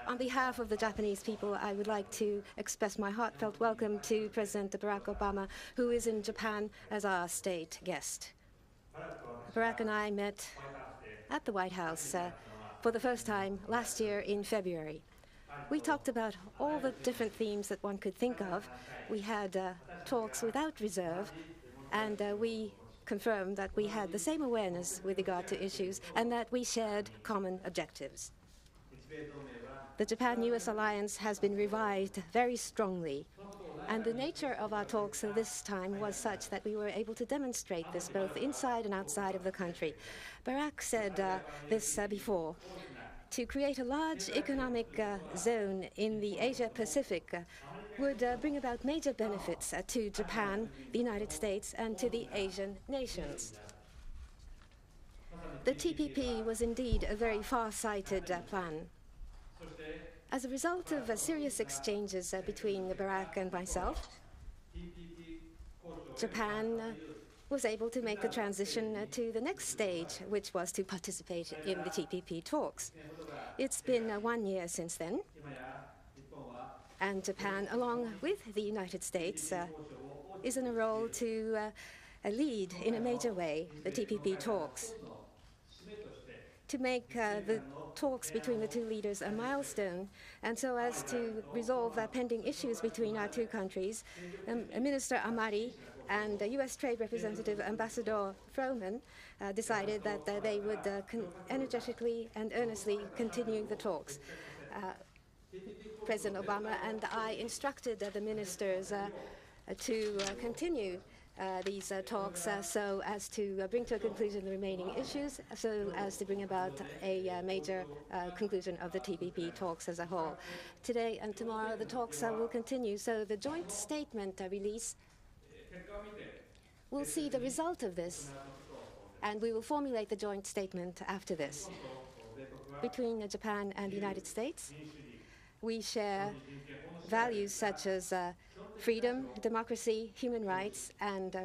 On behalf of the Japanese people, I would like to express my heartfelt welcome to President Barack Obama, who is in Japan as our state guest. Barack and I met at the White House for the first time last year in February. We talked about all the different themes that one could think of. We had talks without reserve, and we confirmed that we had the same awareness with regard to issues and that we shared common objectives. The Japan-US alliance has been revived very strongly, and the nature of our talks this time was such that we were able to demonstrate this both inside and outside of the country. Barack said this before. To create a large economic zone in the Asia-Pacific would bring about major benefits to Japan, the United States, and to the Asian nations. The TPP was indeed a very far-sighted plan. As a result of serious exchanges between Barack and myself, Japan was able to make the transition to the next stage, which was to participate in the TPP talks. It's been 1 year since then, and Japan, along with the United States, is in a role to lead in a major way the TPP talks. To make the talks between the two leaders a milestone, and so as to resolve pending issues between our two countries, Minister Amari and U.S. Trade Representative Ambassador Froman decided that they would energetically and earnestly continue the talks. President Obama and I instructed the ministers to continue these talks so as to bring to a conclusion the remaining issues, so as to bring about a major conclusion of the TPP talks as a whole. Today and tomorrow the talks will continue, so the joint statement release will see the result of this, and we will formulate the joint statement after this. Between Japan and the United States, we share values such as freedom, democracy, human rights, and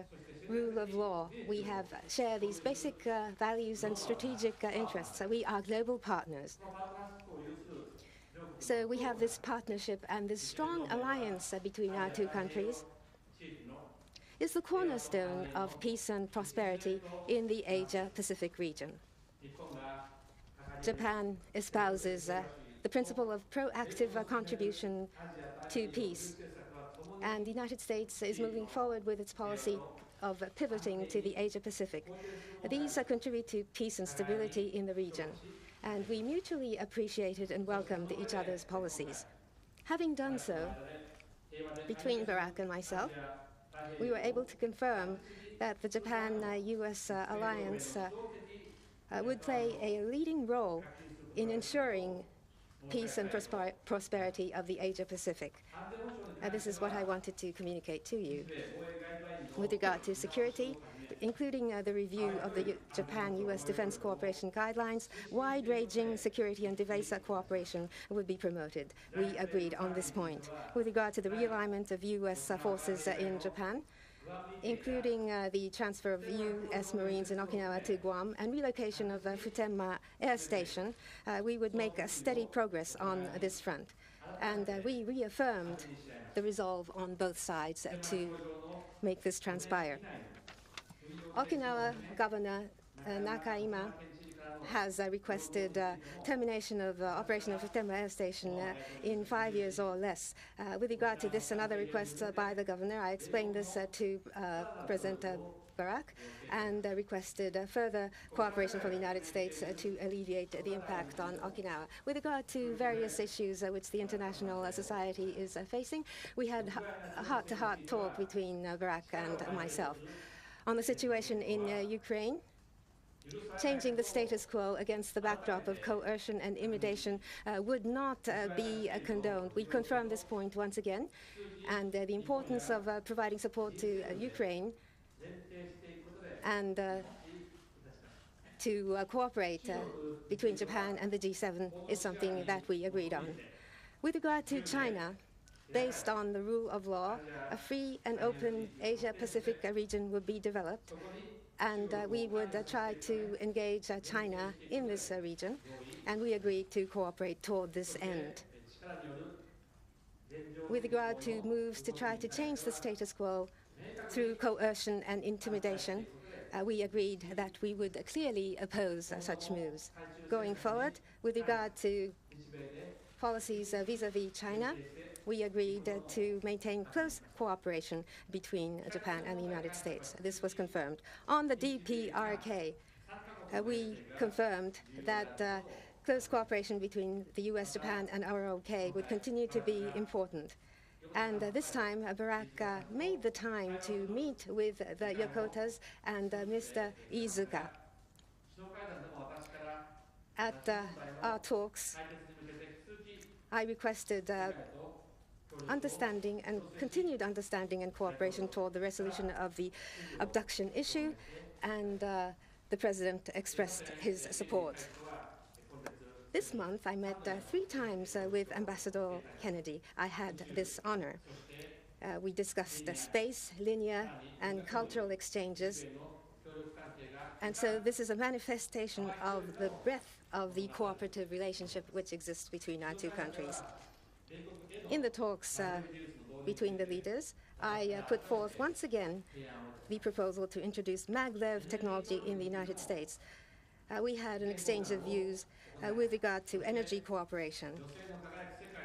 rule of law. We share these basic values and strategic interests. So we are global partners. So we have this partnership, and this strong alliance between our two countries is the cornerstone of peace and prosperity in the Asia-Pacific region. Japan espouses the principle of proactive contribution to peace, and the United States is moving forward with its policy of pivoting to the Asia-Pacific. These contribute to peace and stability in the region, and we mutually appreciated and welcomed each other's policies. Having done so, between Barack and myself, we were able to confirm that the Japan-US alliance would play a leading role in ensuring peace and prosperity of the Asia-Pacific. This is what I wanted to communicate to you. With regard to security, including the review of the Japan-US Defense Cooperation Guidelines, wide-ranging security and defense cooperation would be promoted. We agreed on this point. With regard to the realignment of US forces in Japan, including the transfer of U.S. Marines in Okinawa to Guam and relocation of Futenma Air Station, we would make steady progress on this front. And we reaffirmed the resolve on both sides to make this transpire. Okinawa Governor Nakaima has requested termination of operation of Futenma Air Station in 5 years or less. With regard to this and other requests by the governor, I explained this to President Barack and requested further cooperation from the United States to alleviate the impact on Okinawa. With regard to various issues which the international society is facing, we had a heart-to-heart talk between Barack and myself. On the situation in Ukraine, changing the status quo against the backdrop of coercion and intimidation would not be condoned. We confirmed this point once again, and the importance of providing support to Ukraine and to cooperate between Japan and the G7 is something that we agreed on. With regard to China, based on the rule of law, a free and open Asia-Pacific region will be developed, and we would try to engage China in this region, and we agreed to cooperate toward this end. With regard to moves to try to change the status quo through coercion and intimidation, we agreed that we would clearly oppose such moves. Going forward, with regard to policies vis-à-vis China, we agreed to maintain close cooperation between Japan and the United States. This was confirmed. On the DPRK, we confirmed that close cooperation between the US, Japan, and ROK would continue to be important. And this time, Barack made the time to meet with the Yokotas and Mr. Iizuka. At our talks, I requested understanding and continued understanding and cooperation toward the resolution of the abduction issue, and the President expressed his support. This month, I met 3 times with Ambassador Kennedy. I had this honor. We discussed space, linear, and cultural exchanges. And so this is a manifestation of the breadth of the cooperative relationship which exists between our 2 countries. In the talks between the leaders, I put forth once again the proposal to introduce maglev technology in the United States. We had an exchange of views with regard to energy cooperation,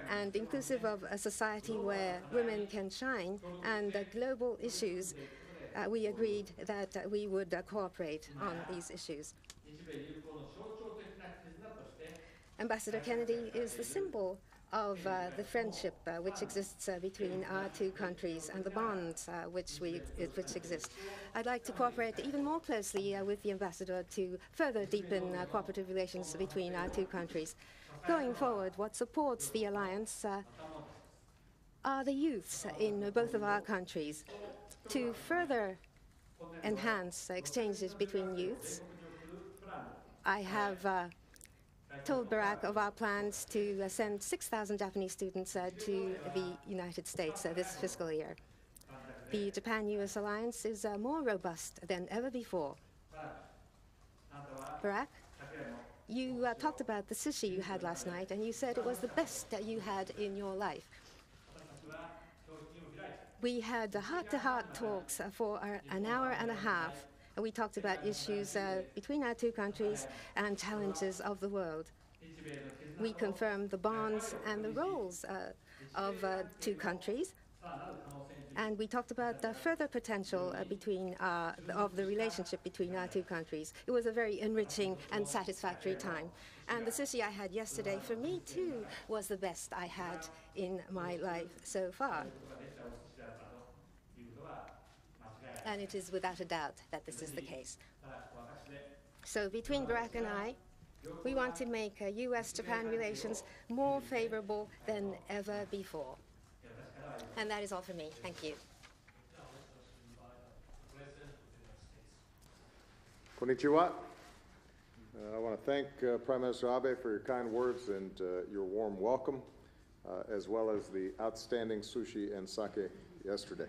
and inclusive of a society where women can shine and global issues, we agreed that we would cooperate on these issues. Ambassador Kennedy is the symbol of the friendship which exists between our 2 countries and the bonds which exist. I'd like to cooperate even more closely with the ambassador to further deepen cooperative relations between our 2 countries. Going forward, what supports the alliance are the youths in both of our countries. To further enhance exchanges between youths, I have told Barack of our plans to send 6,000 Japanese students to the United States this fiscal year. The Japan-US alliance is more robust than ever before. Barack, you talked about the sushi you had last night, and you said it was the best that you had in your life. We had heart-to-heart talks for an hour and a half. We talked about issues between our 2 countries and challenges of the world. We confirmed the bonds and the roles of 2 countries, and we talked about the further potential of the relationship between our 2 countries. It was a very enriching and satisfactory time. And the sushi I had yesterday, for me too, was the best I had in my life so far. And it is without a doubt that this is the case. So between Barack and I, we want to make US-Japan relations more favorable than ever before. And that is all for me. Thank you. Konnichiwa. I want to thank Prime Minister Abe for your kind words and your warm welcome, as well as the outstanding sushi and sake yesterday.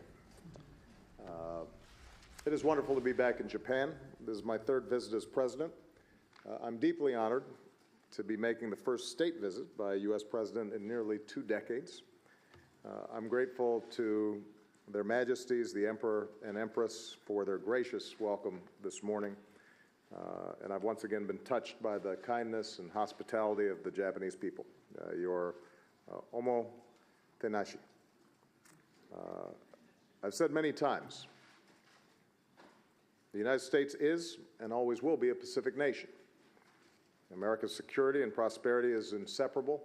It is wonderful to be back in Japan. This is my 3rd visit as president. I'm deeply honored to be making the first state visit by a U.S. president in nearly 2 decades. I'm grateful to Their Majesties, the Emperor and Empress, for their gracious welcome this morning. And I've once again been touched by the kindness and hospitality of the Japanese people. Your omo tenashi. I've said many times, the United States is and always will be a Pacific nation. America's security and prosperity is inseparable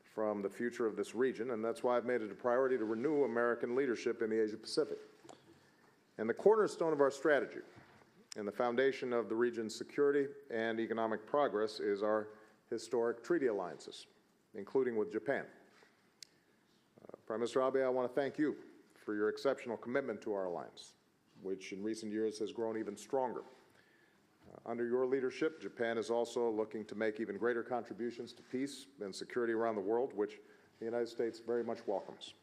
from the future of this region, and that's why I've made it a priority to renew American leadership in the Asia-Pacific. And the cornerstone of our strategy and the foundation of the region's security and economic progress is our historic treaty alliances, including with Japan. Prime Minister Abe, I want to thank you for your exceptional commitment to our alliance, which in recent years has grown even stronger. Under your leadership, Japan is also looking to make even greater contributions to peace and security around the world, which the United States very much welcomes.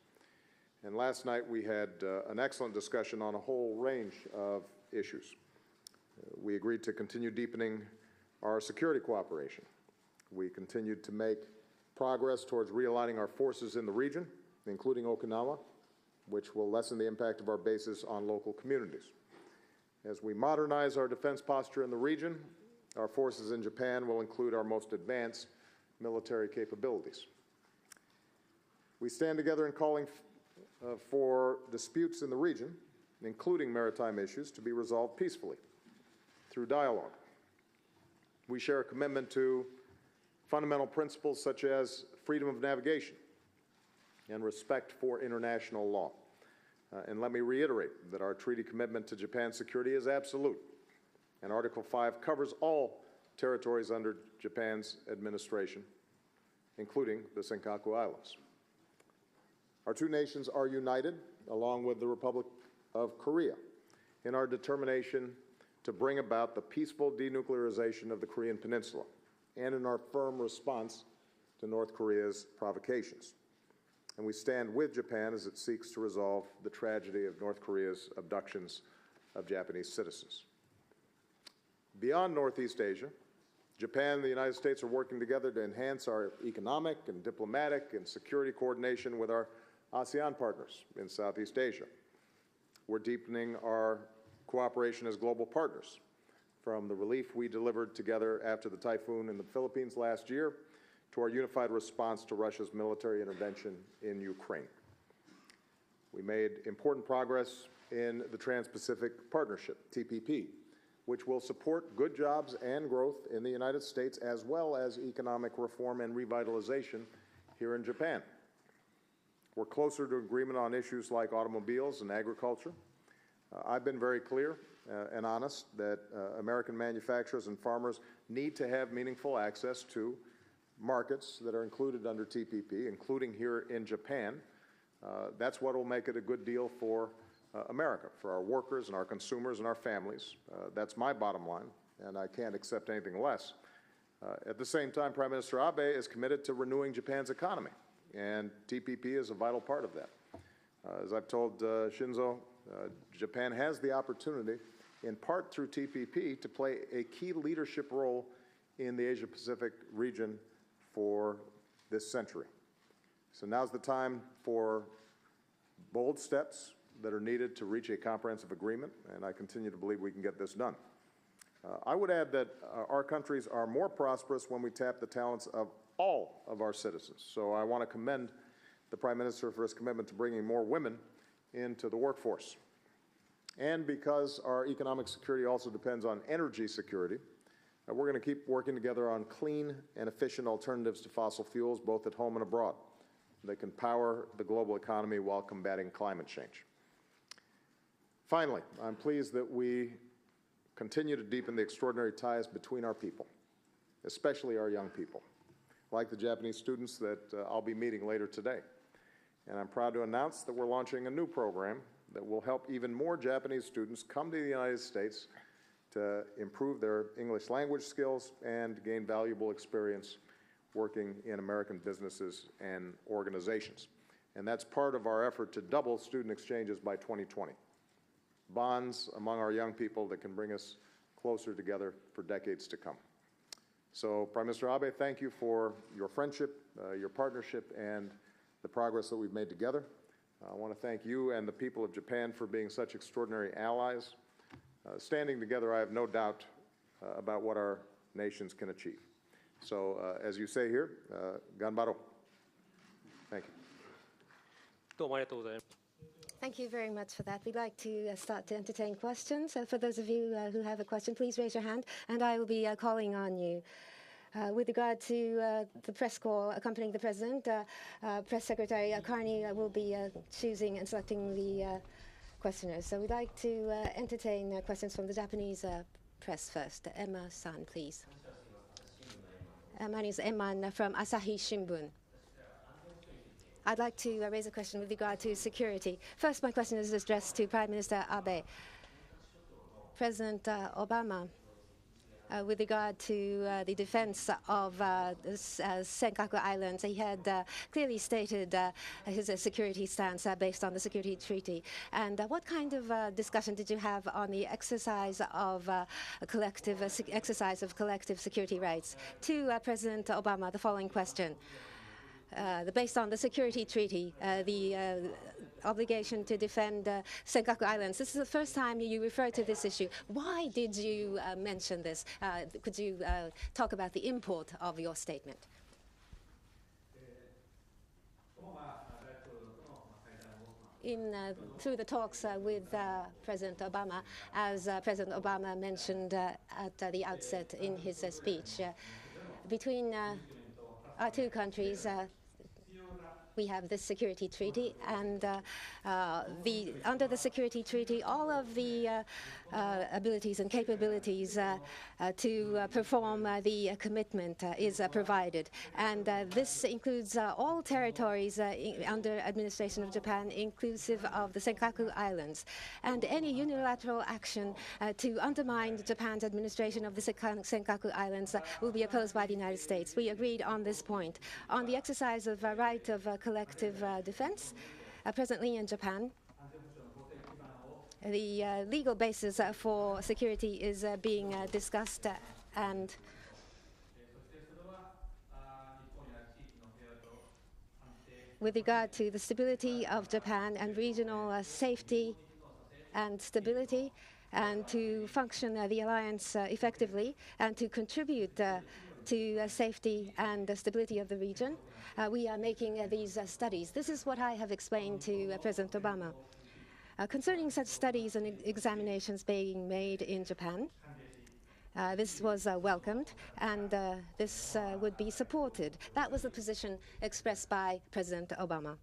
And last night we had an excellent discussion on a whole range of issues, We agreed to continue deepening our security cooperation. We continued to make progress towards realigning our forces in the region, including Okinawa, which will lessen the impact of our bases on local communities. As we modernize our defense posture in the region, our forces in Japan will include our most advanced military capabilities. We stand together in calling for disputes in the region, including maritime issues, to be resolved peacefully through dialogue. We share a commitment to fundamental principles such as freedom of navigation and respect for international law. And let me reiterate that our treaty commitment to Japan's security is absolute, and Article 5 covers all territories under Japan's administration, including the Senkaku Islands. Our two nations are united, along with the Republic of Korea, in our determination to bring about the peaceful denuclearization of the Korean Peninsula and in our firm response to North Korea's provocations. And we stand with Japan as it seeks to resolve the tragedy of North Korea's abductions of Japanese citizens. Beyond Northeast Asia, Japan and the United States are working together to enhance our economic and diplomatic and security coordination with our ASEAN partners in Southeast Asia. We're deepening our cooperation as global partners, from the relief we delivered together after the typhoon in the Philippines last year to our unified response to Russia's military intervention in Ukraine. We made important progress in the Trans-Pacific Partnership, TPP, which will support good jobs and growth in the United States, as well as economic reform and revitalization here in Japan. We're closer to agreement on issues like automobiles and agriculture. I've been very clear and honest that American manufacturers and farmers need to have meaningful access to markets that are included under TPP, including here in Japan. That's what will make it a good deal for America, for our workers and our consumers and our families. That's my bottom line, and I can't accept anything less. At the same time, Prime Minister Abe is committed to renewing Japan's economy, and TPP is a vital part of that. As I've told Shinzo, Japan has the opportunity, in part through TPP, to play a key leadership role in the Asia-Pacific region for this century. So now's the time for bold steps that are needed to reach a comprehensive agreement, and I continue to believe we can get this done. I would add that our countries are more prosperous when we tap the talents of all of our citizens. So I want to commend the Prime Minister for his commitment to bringing more women into the workforce. And because our economic security also depends on energy security, we're going to keep working together on clean and efficient alternatives to fossil fuels, both at home and abroad, that can power the global economy while combating climate change. Finally, I'm pleased that we continue to deepen the extraordinary ties between our people, especially our young people, like the Japanese students that I'll be meeting later today. And I'm proud to announce that we're launching a new program that will help even more Japanese students come to the United States to improve their English language skills and gain valuable experience working in American businesses and organizations. And that's part of our effort to double student exchanges by 2020. Bonds among our young people that can bring us closer together for decades to come. So, Prime Minister Abe, thank you for your friendship, your partnership, and the progress that we've made together. I want to thank you and the people of Japan for being such extraordinary allies. Standing together, I have no doubt about what our nations can achieve. So, as you say here, ganbaro. Thank you. Thank you very much for that. We'd like to start to entertain questions. For those of you who have a question, please raise your hand, and I will be calling on you. With regard to the press corps accompanying the President, Press Secretary Carney will be choosing and selecting the questioners. So we'd like to entertain questions from the Japanese press first. Emma-san, please. My name is Emma from Asahi Shimbun. I'd like to raise a question with regard to security. First, my question is addressed to Prime Minister Abe. President Obama with regard to the defense of Senkaku Islands. He had clearly stated his security stance based on the security treaty. And what kind of discussion did you have on the exercise of collective security rights? To President Obama, the following question. Based on the security treaty, the obligation to defend Senkaku Islands. This is the first time you refer to this issue. Why did you mention this? Could you talk about the import of your statement? Through the talks with President Obama, as President Obama mentioned at the outset in his speech, between our two countries, we have this security treaty, and under the security treaty, all of the abilities and capabilities to perform the commitment is provided. And this includes all territories under administration of Japan, inclusive of the Senkaku Islands. And any unilateral action to undermine Japan's administration of the Senkaku Islands will be opposed by the United States. We agreed on this point. On the exercise of right of collective defense, presently in Japan, the legal basis for security is being discussed, and with regard to the stability of Japan and regional safety and stability, and to function the alliance effectively, and to contribute to safety and stability of the region, we are making these studies. This is what I have explained to President Obama. Concerning such studies and examinations being made in Japan, this was welcomed, and this would be supported. That was the position expressed by President Obama.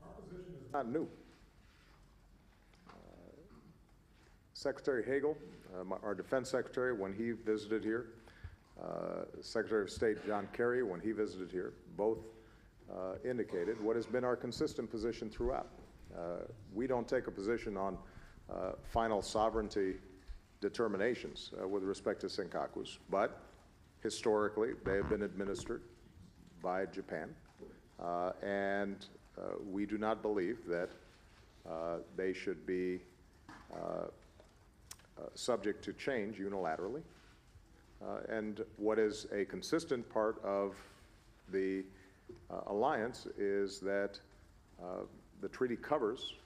Our position is not new. Secretary Hagel, our defense secretary, when he visited here, Secretary of State John Kerry, when he visited here, both indicated what has been our consistent position throughout. We don't take a position on final sovereignty determinations with respect to Senkakus, but historically they have been administered by Japan, and we do not believe that they should be subject to change unilaterally. And what is a consistent part of the alliance is that the treaty covers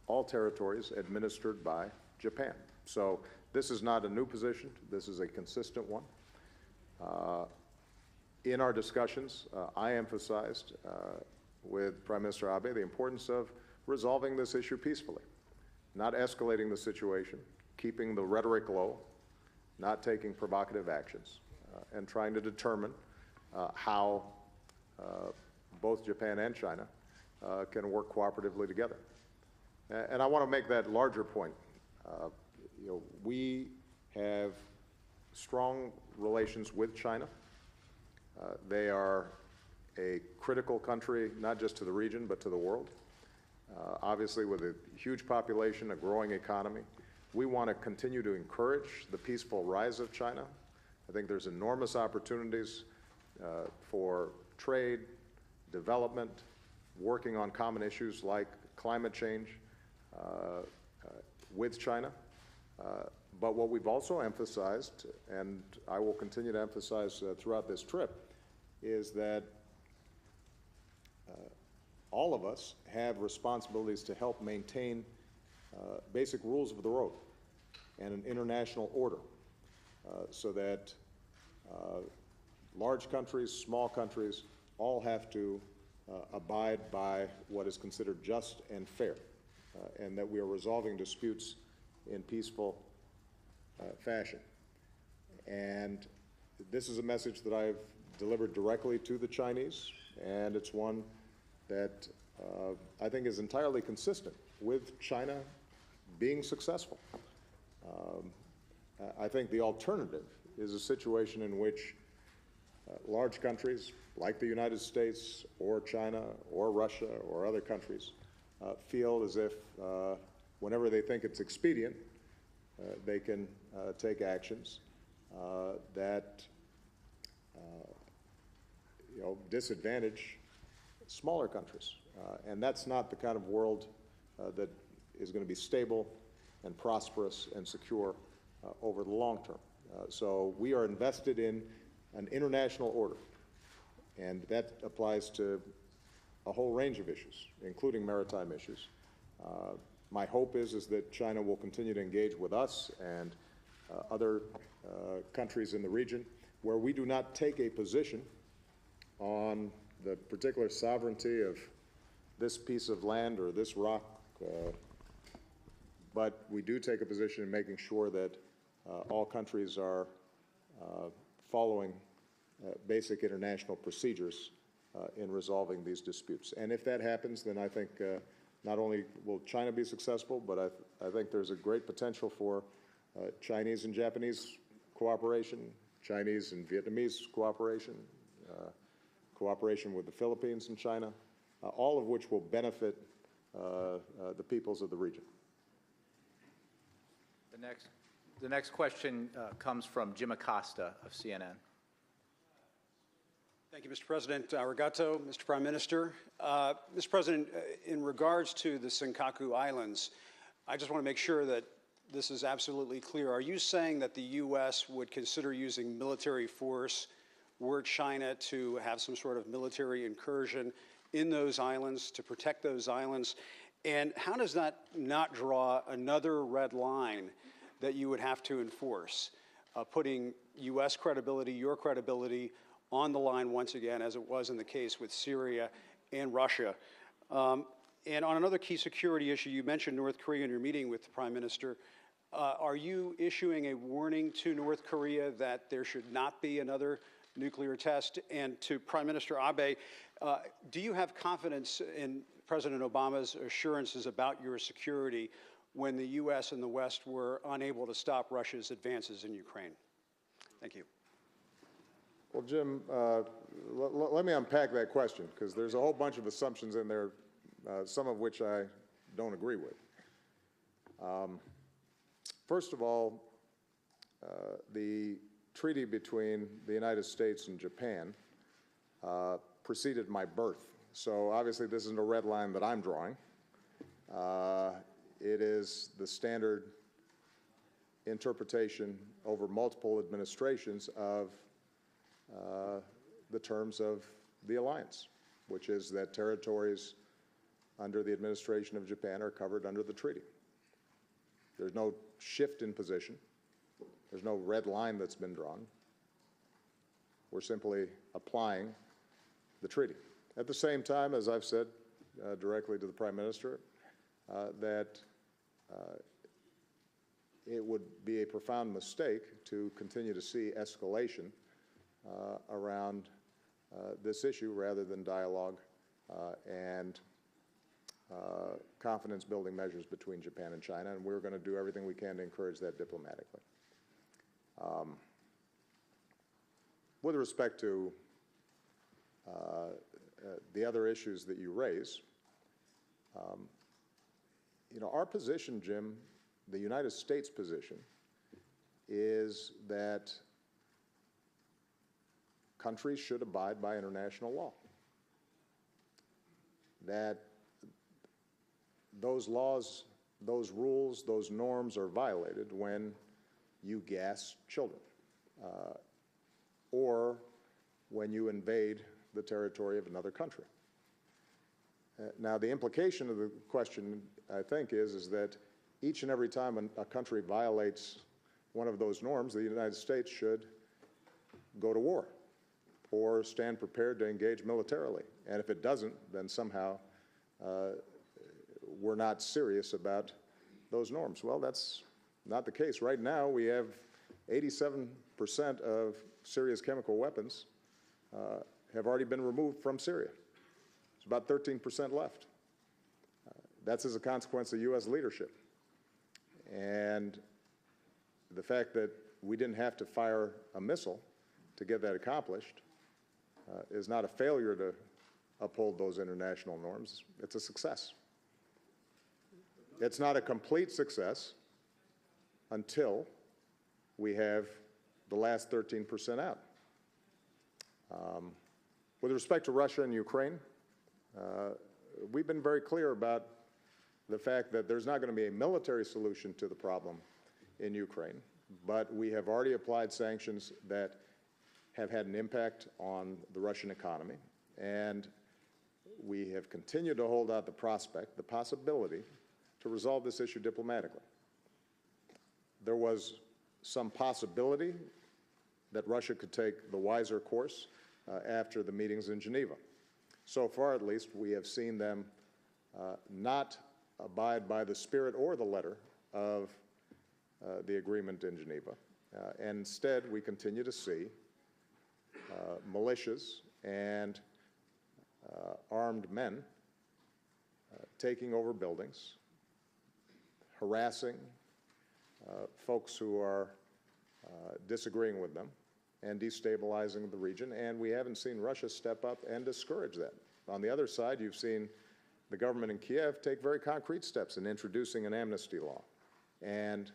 all territories administered by Japan. So this is not a new position. This is a consistent one. In our discussions, I emphasized with Prime Minister Abe the importance of resolving this issue peacefully, not escalating the situation, keeping the rhetoric low, not taking provocative actions, and trying to determine how both Japan and China can work cooperatively together. And I want to make that larger point. We have strong relations with China. They are a critical country, not just to the region, but to the world. Obviously, with a huge population, a growing economy, we want to continue to encourage the peaceful rise of China. I think there's enormous opportunities for trade, development, working on common issues like climate change with China. But what we've also emphasized, and I will continue to emphasize throughout this trip, is that all of us have responsibilities to help maintain basic rules of the road and an international order so that large countries, small countries, all have to abide by what is considered just and fair, and that we are resolving disputes in peaceful fashion. And this is a message that I've delivered directly to the Chinese, and it's one that I think is entirely consistent with China being successful. I think the alternative is a situation in which large countries like the United States or China or Russia or other countries feel as if whenever they think it's expedient, they can take actions that disadvantage smaller countries. And that's not the kind of world that is going to be stable and prosperous and secure over the long term. So we are invested in an international order, and that applies to a whole range of issues, including maritime issues. My hope is that China will continue to engage with us and other countries in the region where we do not take a position on the particular sovereignty of this piece of land or this rock, but we do take a position in making sure that all countries are following basic international procedures in resolving these disputes. And if that happens, then I think not only will China be successful, but I think there's a great potential for Chinese and Japanese cooperation, Chinese and Vietnamese cooperation, cooperation with the Philippines and China, all of which will benefit the peoples of the region. The next question comes from Jim Acosta of CNN. Thank you, Mr. President. Arigato, Mr. Prime Minister. Mr. President, in regards to the Senkaku Islands, I just want to make sure that this is absolutely clear. Are you saying that the U.S. would consider using military force were China to have some sort of military incursion in those islands to protect those islands? And how does that not draw another red line that you would have to enforce, putting U.S. credibility, your credibility, on the line once again, as it was in the case with Syria and Russia? And on another key security issue, you mentioned North Korea in your meeting with the Prime Minister. Are you issuing a warning to North Korea that there should not be another nuclear test? And to Prime Minister Abe, do you have confidence in President Obama's assurances about your security when the U.S. and the West were unable to stop Russia's advances in Ukraine? Thank you. Well, Jim, let me unpack that question, because there's a whole bunch of assumptions in there, some of which I don't agree with. First of all, the treaty between the United States and Japan preceded my birth. So obviously this isn't a red line that I'm drawing. It is the standard interpretation over multiple administrations of the terms of the alliance, which is that territories under the administration of Japan are covered under the treaty. There's no shift in position. There's no red line that's been drawn. We're simply applying the treaty. At the same time, as I've said directly to the Prime Minister, that it would be a profound mistake to continue to see escalation around this issue rather than dialogue and confidence-building measures between Japan and China, and we're going to do everything we can to encourage that diplomatically. With respect to the other issues that you raise, our position, Jim, the United States position, is that countries should abide by international law. That those laws, those rules, those norms are violated when you gas children or when you invade the territory of another country. Now, the implication of the question, I think, is that each and every time a country violates one of those norms, the United States should go to war or stand prepared to engage militarily. And if it doesn't, then somehow we're not serious about those norms. Well, that's not the case. Right now, we have 87% of Syria's chemical weapons have already been removed from Syria. There's about 13% left. That's as a consequence of U.S. leadership. And the fact that we didn't have to fire a missile to get that accomplished is not a failure to uphold those international norms. It's a success. It's not a complete success until we have the last 13% out. With respect to Russia and Ukraine, we've been very clear about the fact that there's not going to be a military solution to the problem in Ukraine, but we have already applied sanctions that have had an impact on the Russian economy, and we have continued to hold out the prospect, the possibility, to resolve this issue diplomatically. There was some possibility that Russia could take the wiser course after the meetings in Geneva. So far, at least, we have seen them not abide by the spirit or the letter of the agreement in Geneva. And instead, we continue to see militias and armed men taking over buildings, harassing folks who are disagreeing with them, and destabilizing the region. And we haven't seen Russia step up and discourage that. On the other side, you've seen the government in Kiev take very concrete steps in introducing an amnesty law and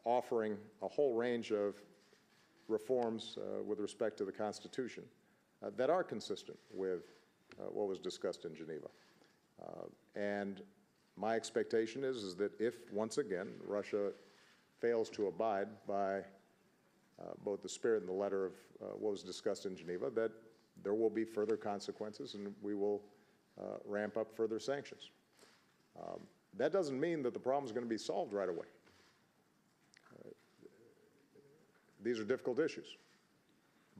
offering a whole range of reforms with respect to the Constitution that are consistent with what was discussed in Geneva. And my expectation is that if, once again, Russia fails to abide by both the spirit and the letter of what was discussed in Geneva, that there will be further consequences and we will ramp up further sanctions. That doesn't mean that the problem is going to be solved right away. These are difficult issues.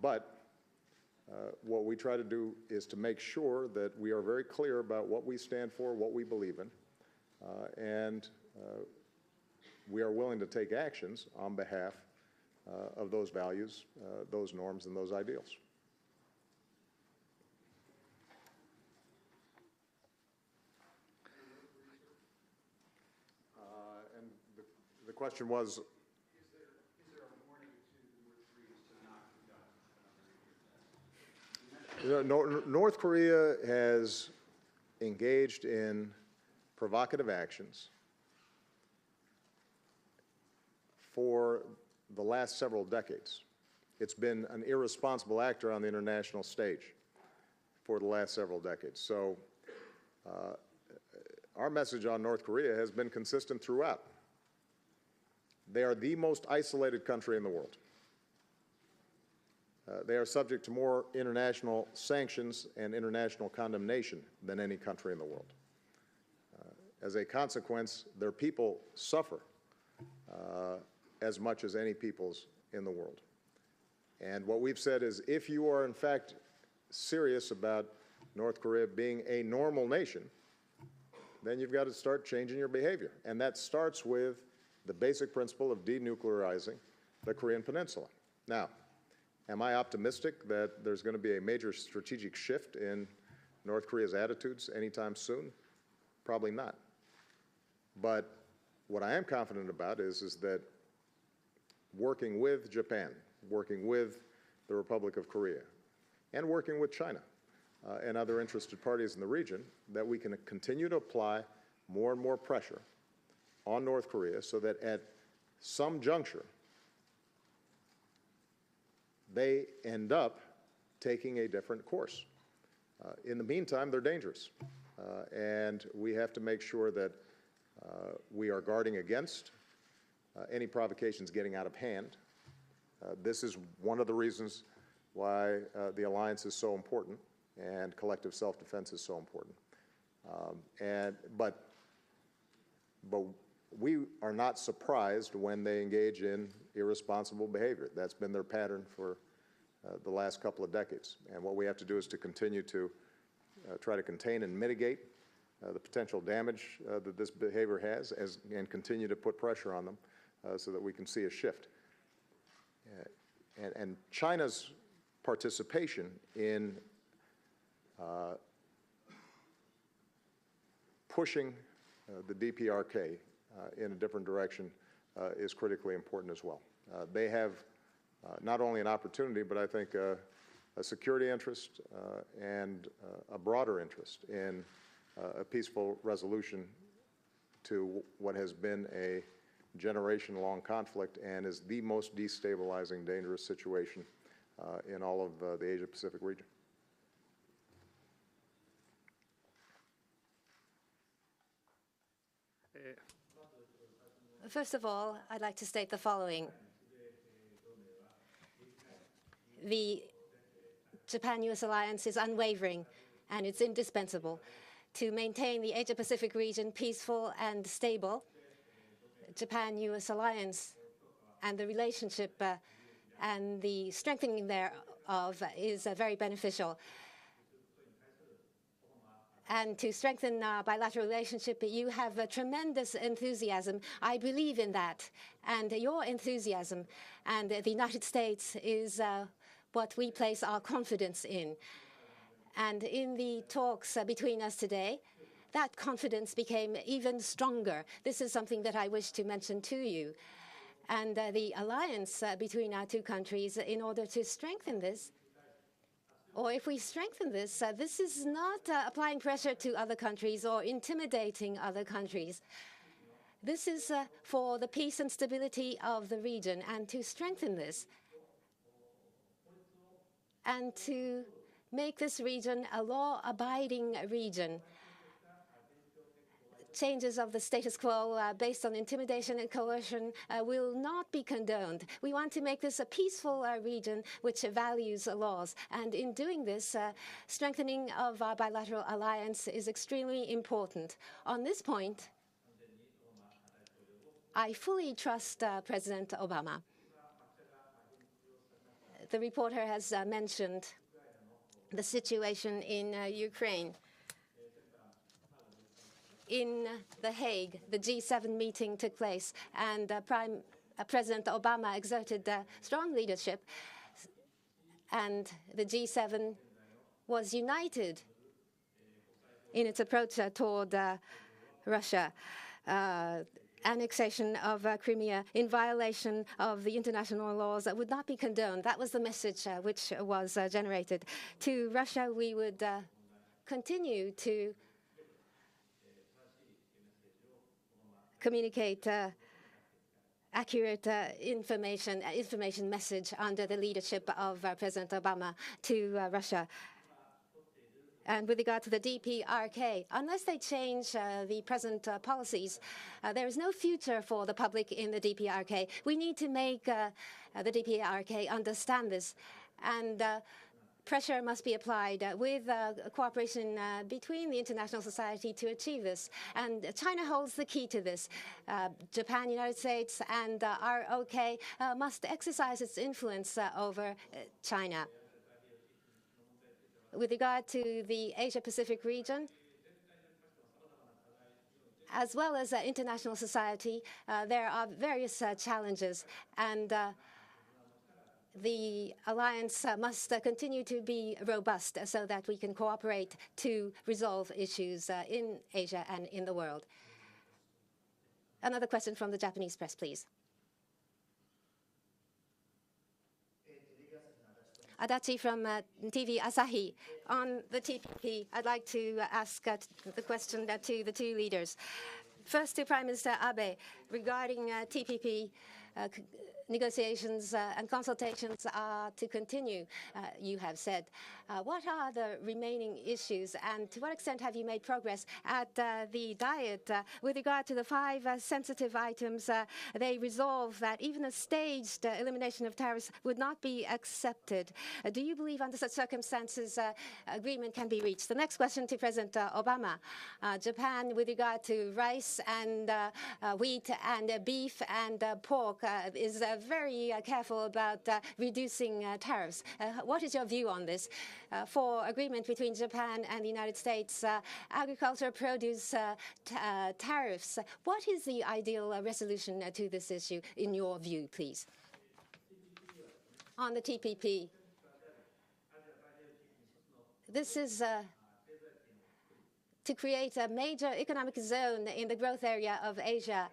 But what we try to do is to make sure that we are very clear about what we stand for, what we believe in, and we are willing to take actions on behalf of those values, those norms, and those ideals. And the question was, North Korea has engaged in provocative actions for the last several decades. It's been an irresponsible actor on the international stage for the last several decades. So our message on North Korea has been consistent throughout. They are the most isolated country in the world. They are subject to more international sanctions and international condemnation than any country in the world. As a consequence, their people suffer as much as any peoples in the world. And what we've said is, if you are in fact serious about North Korea being a normal nation, then you've got to start changing your behavior. And that starts with the basic principle of denuclearizing the Korean Peninsula. Now, am I optimistic that there's going to be a major strategic shift in North Korea's attitudes anytime soon? Probably not. But what I am confident about is that working with Japan, working with the Republic of Korea, and working with China and other interested parties in the region, that we can continue to apply more and more pressure on North Korea so that at some juncture, they end up taking a different course. In the meantime, they're dangerous. And we have to make sure that we are guarding against any provocations getting out of hand. This is one of the reasons why the alliance is so important and collective self-defense is so important. But we are not surprised when they engage in irresponsible behavior. That's been their pattern for the last couple of decades. And what we have to do is to continue to try to contain and mitigate the potential damage that this behavior has and continue to put pressure on them so that we can see a shift. And China's participation in pushing the DPRK in a different direction is critically important as well. They have not only an opportunity, but I think a security interest and a broader interest in a peaceful resolution to what has been a generation-long conflict and is the most destabilizing, dangerous situation in all of the Asia-Pacific region. First of all, I'd like to state the following. The Japan-US alliance is unwavering, and it's indispensable to maintain the Asia-Pacific region peaceful and stable. Japan-US alliance and the relationship and the strengthening thereof is very beneficial. And to strengthen our bilateral relationship, you have a tremendous enthusiasm. I believe in that. And your enthusiasm and the United States is what we place our confidence in. And in the talks between us today, that confidence became even stronger. This is something that I wish to mention to you. And the alliance between our two countries, in order to strengthen this, or if we strengthen this, this is not applying pressure to other countries or intimidating other countries. This is for the peace and stability of the region, and to strengthen this and to make this region a law-abiding region. Changes of the status quo based on intimidation and coercion will not be condoned. We want to make this a peaceful region which values laws. And in doing this, strengthening of our bilateral alliance is extremely important. On this point, I fully trust President Obama. The reporter has mentioned the situation in Ukraine. In The Hague, the G7 meeting took place, and President Obama exerted strong leadership, and the G7 was united in its approach toward Russia. Annexation of Crimea in violation of the international laws would not be condoned. That was the message which was generated. To Russia, we would continue to communicate accurate information message under the leadership of President Obama to Russia. And with regard to the DPRK, unless they change the present policies, there is no future for the public in the DPRK. We need to make the DPRK understand this, and pressure must be applied with cooperation between the international society to achieve this. And China holds the key to this. Japan, United States, and ROK must exercise its influence over China. With regard to the Asia-Pacific region, as well as international society, there are various challenges, and the alliance must continue to be robust so that we can cooperate to resolve issues in Asia and in the world. Another question from the Japanese press, please. Adachi from TV Asahi. On the TPP, I'd like to ask the question to the two leaders. First, to Prime Minister Abe, regarding TPP, negotiations and consultations are to continue, you have said. What are the remaining issues, and to what extent have you made progress at the Diet? With regard to the 5 sensitive items, they resolve that even a staged elimination of tariffs would not be accepted. Do you believe under such circumstances agreement can be reached? The next question to President Obama. Japan, with regard to rice and wheat and beef and pork, is very careful about reducing tariffs. What is your view on this? For agreement between Japan and the United States, agriculture produce tariffs. What is the ideal resolution to this issue in your view, please? On the TPP, this is to create a major economic zone in the growth area of Asia.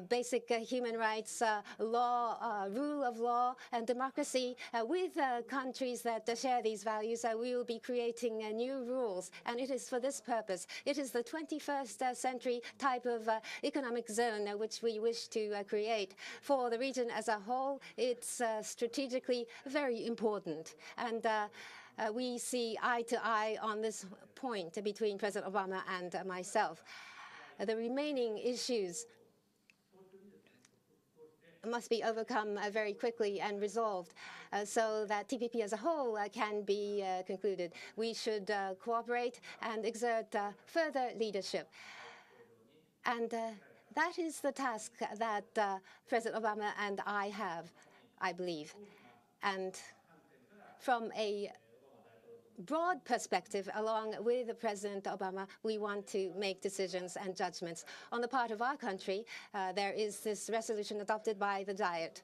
Basic human rights, law, rule of law, and democracy. With countries that share these values, we will be creating new rules. And it is for this purpose. It is the 21st century type of economic zone which we wish to create. For the region as a whole, it's strategically very important. And we see eye to eye on this point between President Obama and myself. The remaining issues must be overcome very quickly and resolved so that TPP as a whole can be concluded. We should cooperate and exert further leadership. And that is the task that President Obama and I have, I believe. And from a broad perspective, along with President Obama, we want to make decisions and judgments. On the part of our country, there is this resolution adopted by the Diet.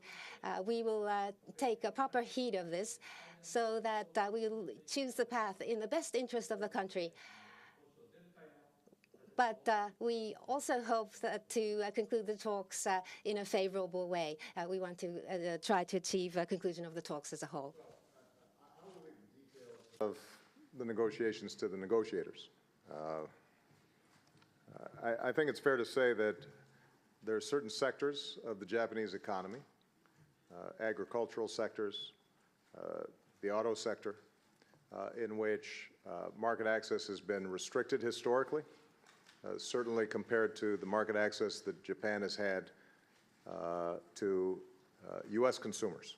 We will take a proper heed of this so that we will choose the path in the best interest of the country. But we also hope to conclude the talks in a favorable way. We want to try to achieve a conclusion of the talks as a whole. Of the negotiations to the negotiators. I think it's fair to say that there are certain sectors of the Japanese economy, agricultural sectors, the auto sector, in which market access has been restricted historically, certainly compared to the market access that Japan has had to U.S. consumers.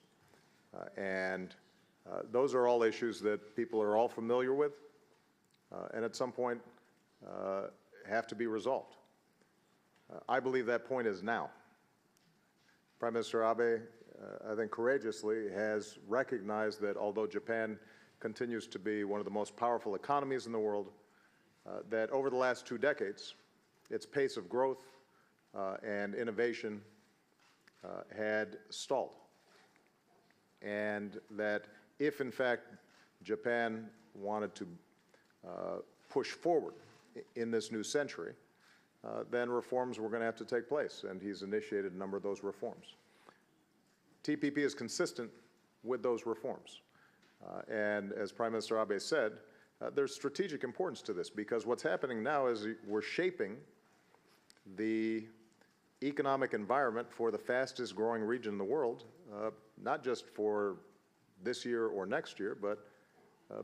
Those are all issues that people are all familiar with and at some point have to be resolved. I believe that point is now. Prime Minister Abe, I think courageously, has recognized that although Japan continues to be one of the most powerful economies in the world, that over the last 2 decades, its pace of growth and innovation had stalled. And that if, in fact, Japan wanted to push forward in this new century, then reforms were going to have to take place, and he's initiated a number of those reforms. TPP is consistent with those reforms. And as Prime Minister Abe said, there's strategic importance to this, because what's happening now is we're shaping the economic environment for the fastest growing region in the world, not just for this year or next year, but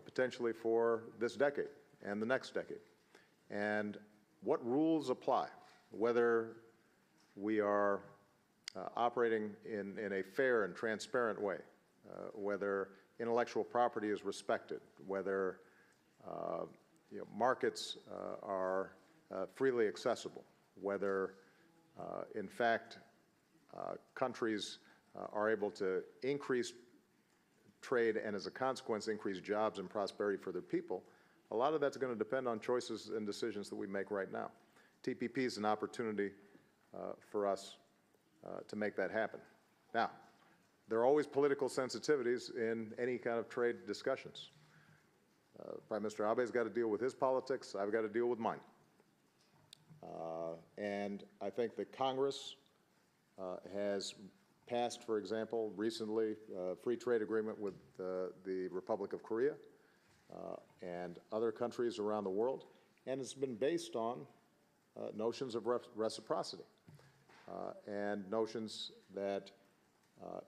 potentially for this decade and the next decade. And what rules apply, whether we are operating in a fair and transparent way, whether intellectual property is respected, whether markets are freely accessible, whether in fact countries are able to increase trade and as a consequence increase jobs and prosperity for their people. A lot of that's going to depend on choices and decisions that we make right now. TPP is an opportunity for us to make that happen. Now, there are always political sensitivities in any kind of trade discussions. Prime Minister Abe's got to deal with his politics. I've got to deal with mine. And I think that Congress has passed, for example, recently a free trade agreement with the Republic of Korea and other countries around the world, and it's been based on notions of reciprocity and notions that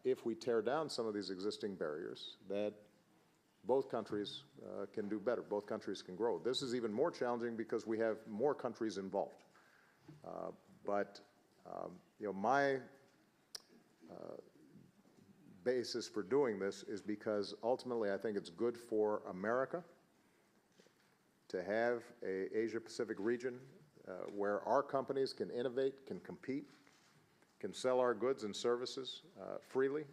if we tear down some of these existing barriers, that both countries can do better, both countries can grow. This is even more challenging because we have more countries involved. My basis for doing this is because ultimately I think it's good for America to have an Asia-Pacific region where our companies can innovate, can compete, can sell our goods and services freely,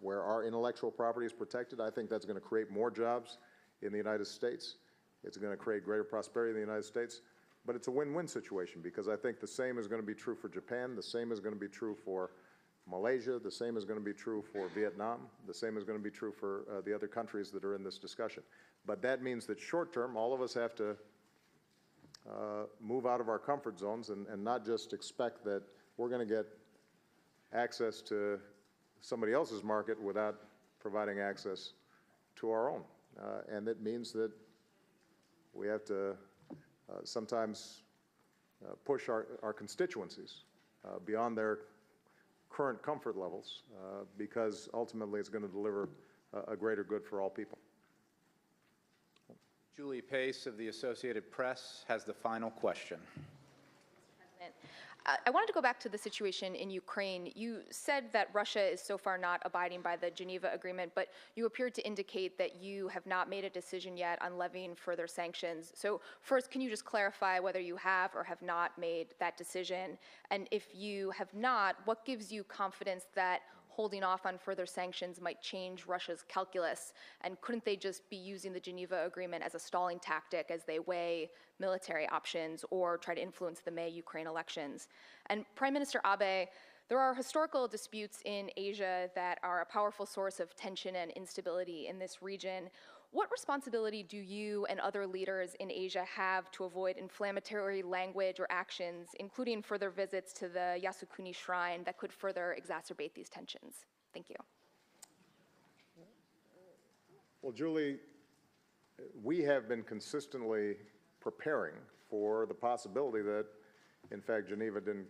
where our intellectual property is protected. I think that's going to create more jobs in the United States. It's going to create greater prosperity in the United States. But it's a win-win situation because I think the same is going to be true for Japan, the same is going to be true for Malaysia, the same is going to be true for Vietnam, the same is going to be true for the other countries that are in this discussion. But that means that short term, all of us have to move out of our comfort zones and not just expect that we're going to get access to somebody else's market without providing access to our own. And that means that we have to sometimes push our constituencies beyond their current comfort levels because ultimately it's going to deliver a greater good for all people. Julie Pace of the Associated Press has the final question. President. I wanted to go back to the situation in Ukraine. You said that Russia is so far not abiding by the Geneva Agreement, but you appeared to indicate that you have not made a decision yet on levying further sanctions. So first, can you just clarify whether you have or have not made that decision? And if you have not, what gives you confidence that holding off on further sanctions might change Russia's calculus? And couldn't they just be using the Geneva Agreement as a stalling tactic as they weigh military options or try to influence the May Ukraine elections? And Prime Minister Abe, there are historical disputes in Asia that are a powerful source of tension and instability in this region. What responsibility do you and other leaders in Asia have to avoid inflammatory language or actions, including further visits to the Yasukuni Shrine that could further exacerbate these tensions? Thank you. Well, Julie, we have been consistently preparing for the possibility that, in fact, Geneva didn't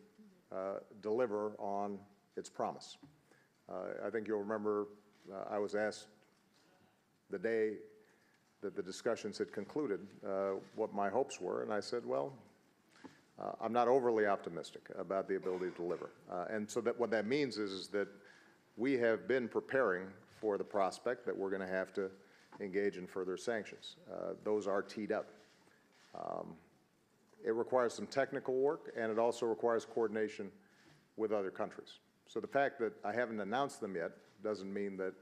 deliver on its promise. I think you'll remember I was asked the day that the discussions had concluded what my hopes were, and I said, well, I'm not overly optimistic about the ability to deliver. And so that what that means is that we have been preparing for the prospect that we're going to have to engage in further sanctions. Those are teed up. It requires some technical work, and it also requires coordination with other countries. So the fact that I haven't announced them yet doesn't mean that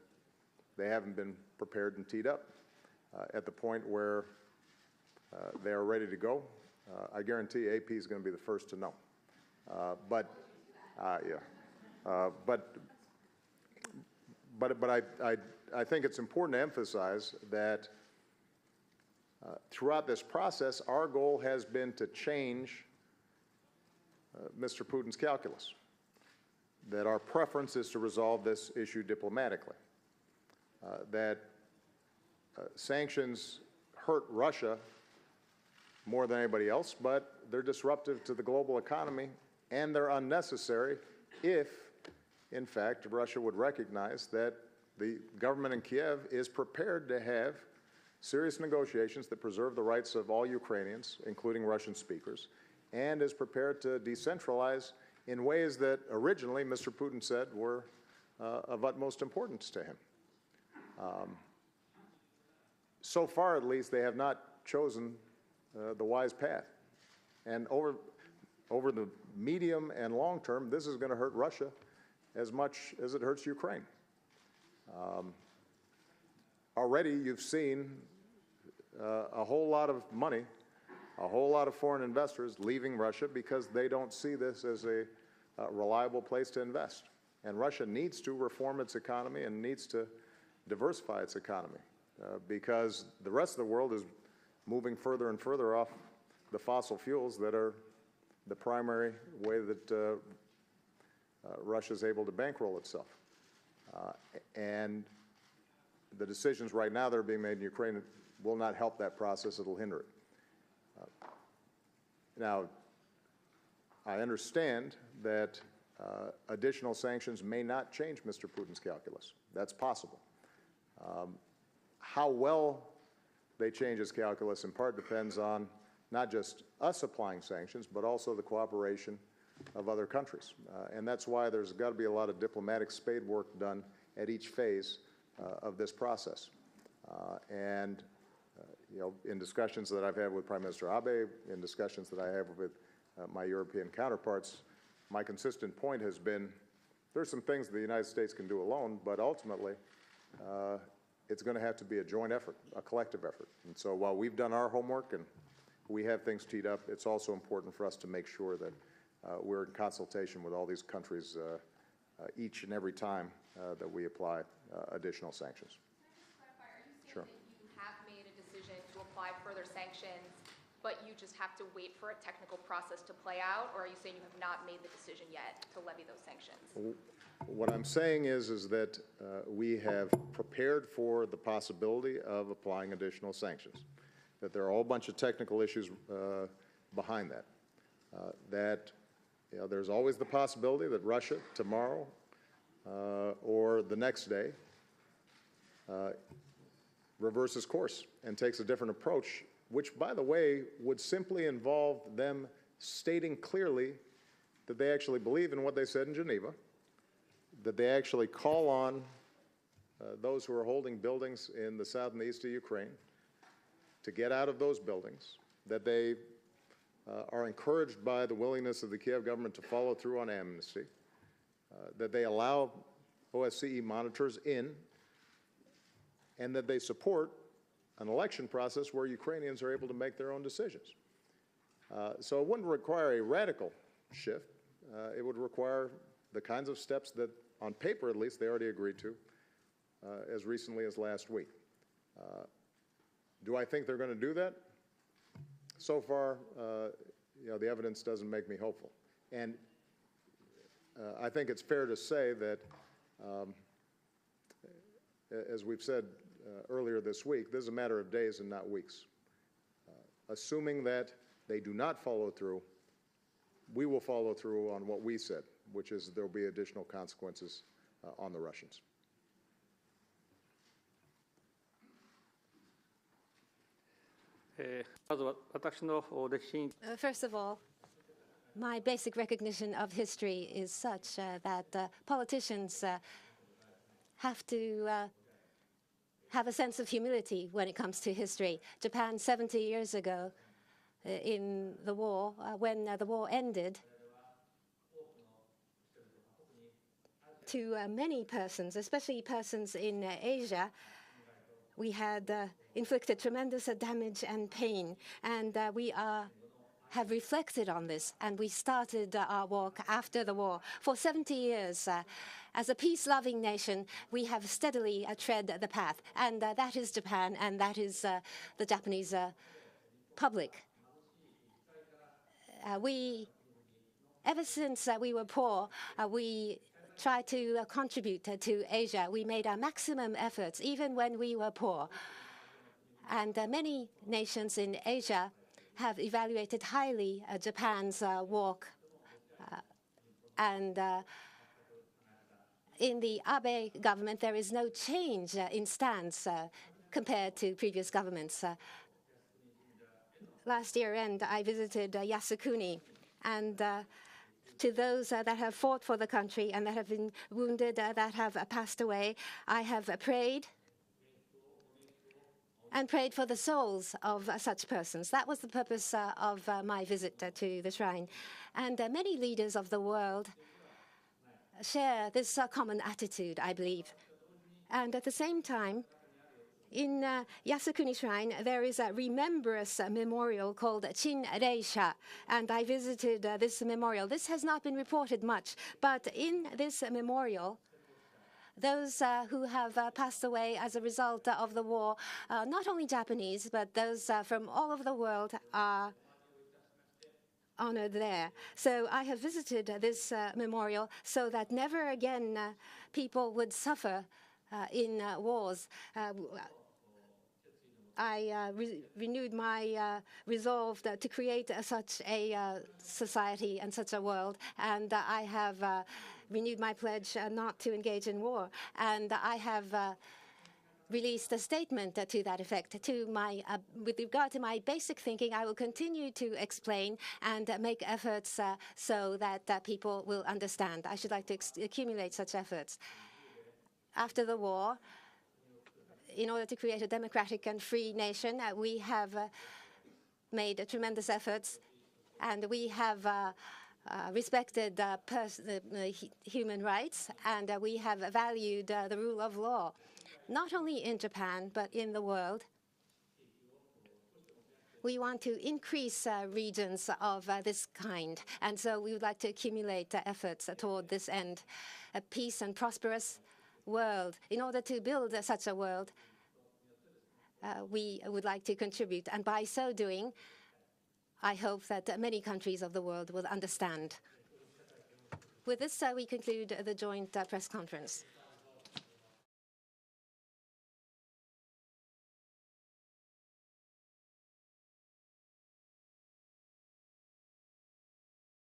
they haven't been prepared and teed up. At the point where they are ready to go, I guarantee AP is going to be the first to know. But I think it's important to emphasize that throughout this process, our goal has been to change Mr. Putin's calculus, that our preference is to resolve this issue diplomatically, that sanctions hurt Russia more than anybody else, but they're disruptive to the global economy, and they're unnecessary if, in fact, Russia would recognize that the government in Kiev is prepared to have serious negotiations that preserve the rights of all Ukrainians, including Russian speakers, and is prepared to decentralize in ways that originally Mr. Putin said were of utmost importance to him. So far, at least, they have not chosen the wise path. And over the medium and long term, this is going to hurt Russia as much as it hurts Ukraine. Already, you've seen a whole lot of money, a whole lot of foreign investors leaving Russia because they don't see this as a reliable place to invest. And Russia needs to reform its economy and needs to diversify its economy because the rest of the world is moving further and further off the fossil fuels that are the primary way that Russia is able to bankroll itself. And the decisions right now that are being made in Ukraine will not help that process, it'll hinder it. Now, I understand that additional sanctions may not change Mr. Putin's calculus. That's possible. How well they change his calculus in part depends on not just us applying sanctions, but also the cooperation of other countries. And that's why there's got to be a lot of diplomatic spade work done at each phase of this process. You know, in discussions that I've had with Prime Minister Abe, in discussions that I have with my European counterparts, my consistent point has been there's some things the United States can do alone, but ultimately it's going to have to be a joint effort, a collective effort. And so while we've done our homework and we have things teed up, it's also important for us to make sure that we're in consultation with all these countries each and every time that we apply additional sanctions. Can I just clarify, are you saying that you have made a decision to apply further sanctions, but you just have to wait for a technical process to play out? Or are you saying you have not made the decision yet to levy those sanctions? What I'm saying is that we have prepared for the possibility of applying additional sanctions, that there are a whole bunch of technical issues behind that, that there's always the possibility that Russia tomorrow or the next day reverses course and takes a different approach, which, by the way, would simply involve them stating clearly that they actually believe in what they said in Geneva, that they actually call on those who are holding buildings in the south and the east of Ukraine to get out of those buildings, that they are encouraged by the willingness of the Kiev government to follow through on amnesty, that they allow OSCE monitors in, and that they support an election process where Ukrainians are able to make their own decisions. So it wouldn't require a radical shift. It would require the kinds of steps that, on paper at least, they already agreed to as recently as last week. Do I think they're going to do that? So far, the evidence doesn't make me hopeful. And I think it's fair to say that, as we've said earlier this week, this is a matter of days and not weeks. Assuming that they do not follow through, we will follow through on what we said, which is there will be additional consequences on the Russians. First of all, my basic recognition of history is such that politicians have to have a sense of humility when it comes to history. Japan 70 years ago in the war, when the war ended, to many persons, especially persons in Asia, we had inflicted tremendous damage and pain, and we have reflected on this, and we started our work after the war. For 70 years, as a peace-loving nation, we have steadily tread the path, and that is Japan, and that is the Japanese public. Ever since we were poor, we tried to contribute to Asia. We made our maximum efforts, even when we were poor. And many nations in Asia have evaluated highly Japan's work. And in the Abe government, there is no change in stance compared to previous governments. Last year end, I visited Yasukuni, and to those that have fought for the country and that have been wounded, that have passed away, I have prayed and prayed for the souls of such persons. That was the purpose of my visit to the shrine. And many leaders of the world share this common attitude, I believe. And at the same time, in Yasukuni Shrine, there is a remembrance memorial called Chin-Reisha, and I visited this memorial. This has not been reported much, but in this memorial, those who have passed away as a result of the war, not only Japanese, but those from all over the world are honored there. So I have visited this memorial so that never again people would suffer in wars. I renewed my resolve to create such a society and such a world, and I have renewed my pledge not to engage in war. And I have released a statement to that effect. With regard to my basic thinking, I will continue to explain and make efforts so that people will understand. I should like to accumulate such efforts. After the war, in order to create a democratic and free nation, we have made tremendous efforts, and we have respected human rights, and we have valued the rule of law, not only in Japan, but in the world. We want to increase regions of this kind, and so we would like to accumulate efforts toward this end, a peace and prosperous world. In order to build such a world, we would like to contribute, and by so doing, I hope that many countries of the world will understand. With this, we conclude the joint press conference.